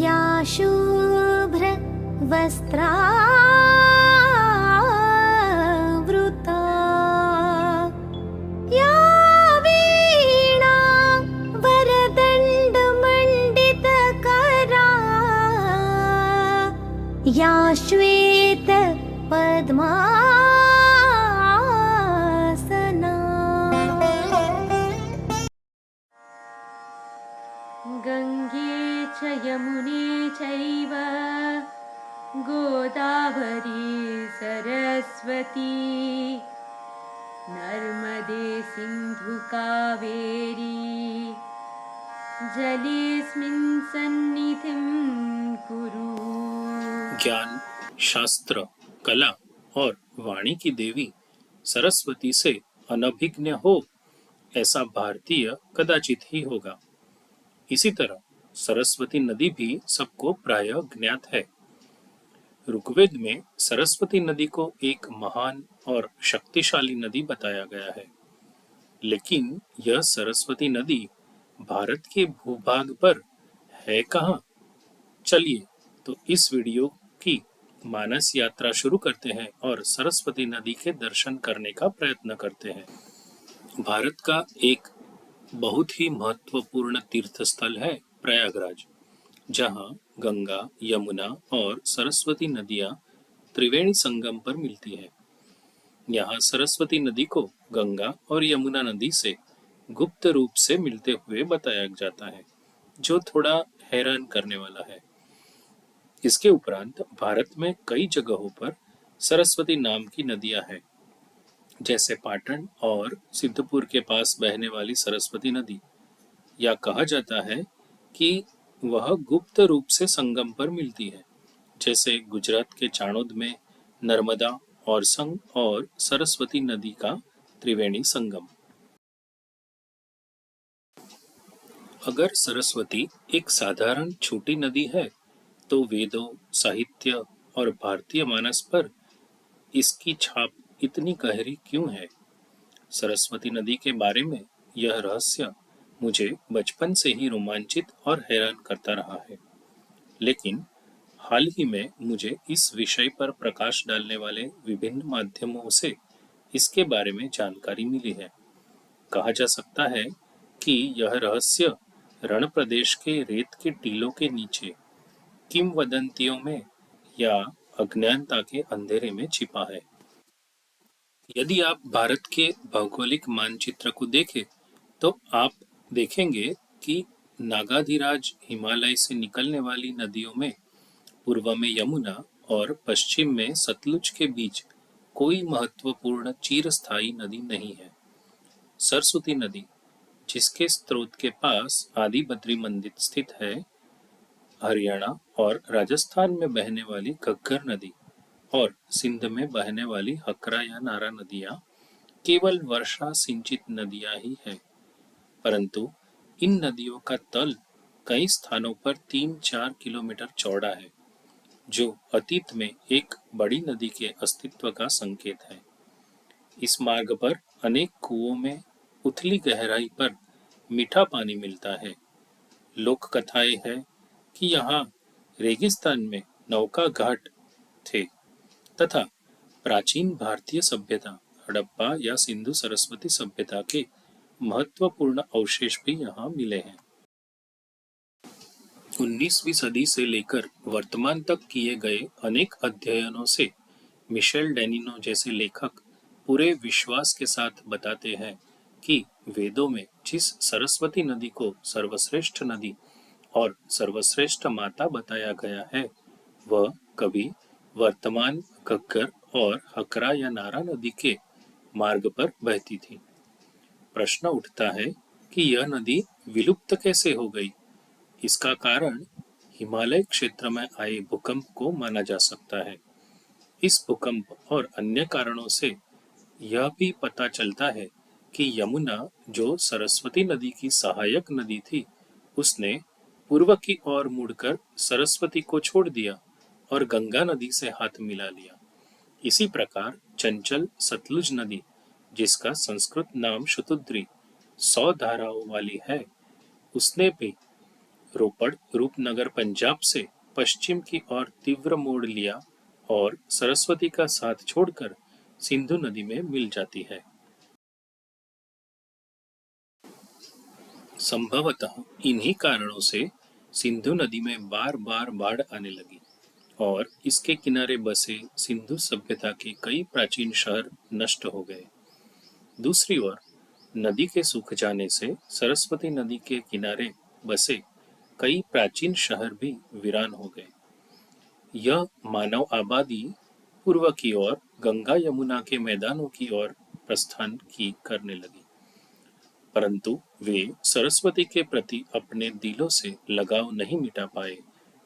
या शुभ्र वस्त्रावृता या वीणा वरदण्डमण्डितकरा या श्वेत पद्मासना। गंगे च यमुने चैव गोदावरी सरस्वती नर्मदे सिंधु कावेरी जलेऽस्मिन् सन्निधिं कुरु। ज्ञान, शास्त्र, कला और वाणी की देवी सरस्वती से अनभिज्ञ हो ऐसा भारतीय कदाचित ही होगा। इसी तरह सरस्वती नदी भी सबको प्रायः ज्ञात है। ऋग्वेद में सरस्वती नदी को एक महान और शक्तिशाली नदी बताया गया है, लेकिन यह सरस्वती नदी भारत के भूभाग पर है कहाँ? चलिए तो इस वीडियो की मानस यात्रा शुरू करते हैं और सरस्वती नदी के दर्शन करने का प्रयत्न करते हैं। भारत का एक बहुत ही महत्वपूर्ण तीर्थ स्थल है प्रयागराज, जहाँ गंगा, यमुना और सरस्वती नदियाँ त्रिवेणी संगम पर मिलती है। यहाँ सरस्वती नदी को गंगा और यमुना नदी से गुप्त रूप से मिलते हुए बताया जाता है, जो थोड़ा हैरान करने वाला है। इसके उपरांत भारत में कई जगहों पर सरस्वती नाम की नदियां हैं, जैसे पाटन और सिद्धपुर के पास बहने वाली सरस्वती नदी। या कहा जाता है कि वह गुप्त रूप से संगम पर मिलती है, जैसे गुजरात के चाणोद में नर्मदा और संग और सरस्वती नदी का त्रिवेणी संगम। अगर सरस्वती एक साधारण छोटी नदी है, तो वेदों, साहित्य और भारतीय मानस पर इसकी छाप इतनी गहरी क्यों है? सरस्वती नदी के बारे में यह रहस्य मुझे बचपन से ही रोमांचित और हैरान करता रहा है, लेकिन हाल ही में मुझे इस विषय पर प्रकाश डालने वाले विभिन्न माध्यमों से इसके बारे में जानकारी मिली है। कहा जा सकता है कि यह रहस्य रण प्रदेश के रेत के टीलों के नीचे किंवदंतियों में या अज्ञानता के अंधेरे में छिपा है। यदि आप भारत के भौगोलिक मानचित्र को देखें, तो आप देखेंगे कि नागाधिराज हिमालय से निकलने वाली नदियों में पूर्व में यमुना और पश्चिम में सतलुज के बीच कोई महत्वपूर्ण चिरस्थायी नदी नहीं है। सरस्वती नदी, जिसके स्रोत के पास आदिबद्री मंदिर स्थित है, हरियाणा और राजस्थान में बहने वाली घग्गर नदी और सिंध में बहने वाली हकरा या नारा नदियां केवल वर्षा सिंचित नदियां ही है, परंतु इन नदियों का तल कई स्थानों पर 3-4 किलोमीटर चौड़ा है, जो अतीत में एक बड़ी नदी के अस्तित्व का संकेत है। इस मार्ग पर अनेक कुओं में उथली गहराई पर मीठा पानी मिलता है। लोक कथाएं हैं कि यहाँ रेगिस्तान में नौका घाट थे तथा प्राचीन भारतीय सभ्यता हड़प्पा या सिंधु सरस्वती सभ्यता के महत्वपूर्ण अवशेष भी यहाँ मिले हैं। 19वीं सदी से लेकर वर्तमान तक किए गए अनेक अध्ययनों से मिशेल डेनिनो जैसे लेखक पूरे विश्वास के साथ बताते हैं कि वेदों में जिस सरस्वती नदी को सर्वश्रेष्ठ नदी और सर्वश्रेष्ठ माता बताया गया है, वह कभी वर्तमान घग्गर और हकरा या नारा नदी के मार्ग पर बहती थी। प्रश्न उठता है कि यह नदी विलुप्त कैसे हो गई? इसका कारण हिमालय क्षेत्र में आए भूकंप को माना जा सकता है। इस भूकंप और अन्य कारणों से यह भी पता चलता है कि यमुना, जो सरस्वती नदी की सहायक नदी थी, उसने पूर्व की ओर मुड़कर सरस्वती को छोड़ दिया और गंगा नदी से हाथ मिला लिया। इसी प्रकार चंचल सतलुज नदी, जिसका संस्कृत नाम शतुद्री 100 धाराओं वाली है, उसने भी रोपड़ रूपनगर पंजाब से पश्चिम की ओर तीव्र मोड़ लिया और सरस्वती का साथ छोड़कर सिंधु नदी में मिल जाती है। संभवतः इन्हीं कारणों से सिंधु नदी में बार बार बाढ़ आने लगी और इसके किनारे बसे सिंधु सभ्यता के कई प्राचीन शहर नष्ट हो गए। दूसरी ओर नदी के सूख जाने से सरस्वती नदी के किनारे बसे कई प्राचीन शहर भी वीरान हो गए। यह मानव आबादी पूर्व की ओर गंगा यमुना के मैदानों की ओर प्रस्थान की करने लगी, परंतु वे सरस्वती के प्रति अपने दिलों से लगाव नहीं मिटा पाए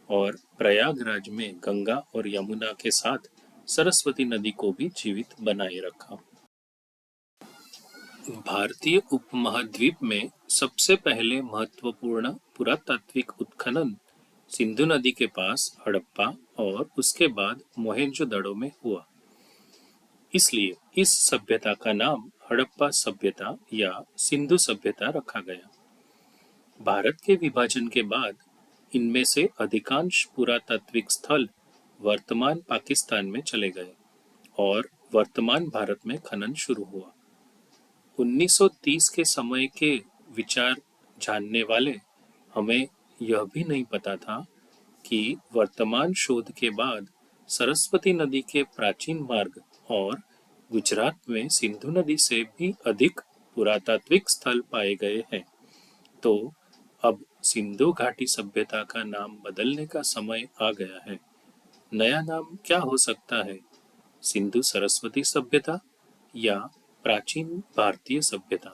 और प्रयागराज में गंगा और यमुना के साथ सरस्वती नदी को भी जीवित बनाए रखा। भारतीय उपमहाद्वीप में सबसे पहले महत्वपूर्ण पुरातात्विक उत्खनन सिंधु नदी के पास हड़प्पा और उसके बाद मोहेंजोदड़ो में हुआ। इसलिए इस सभ्यता का नाम हड़प्पा सभ्यता या सिंधु सभ्यता रखा गया। भारत के विभाजन के बाद इनमें से अधिकांश पुरातात्विक स्थल वर्तमान पाकिस्तान में चले गए और वर्तमान भारत में खनन शुरू हुआ। 1930 के समय के विचार जानने वाले हमें यह भी नहीं पता था कि वर्तमान शोध के बाद सरस्वती नदी के प्राचीन मार्ग और गुजरात में सिंधु नदी से भी अधिक पुरातात्विक स्थल पाए गए हैं। तो अब सिंधु घाटी सभ्यता का नाम बदलने का समय आ गया है। नया नाम क्या हो सकता है? सिंधु सरस्वती सभ्यता या प्राचीन भारतीय सभ्यता?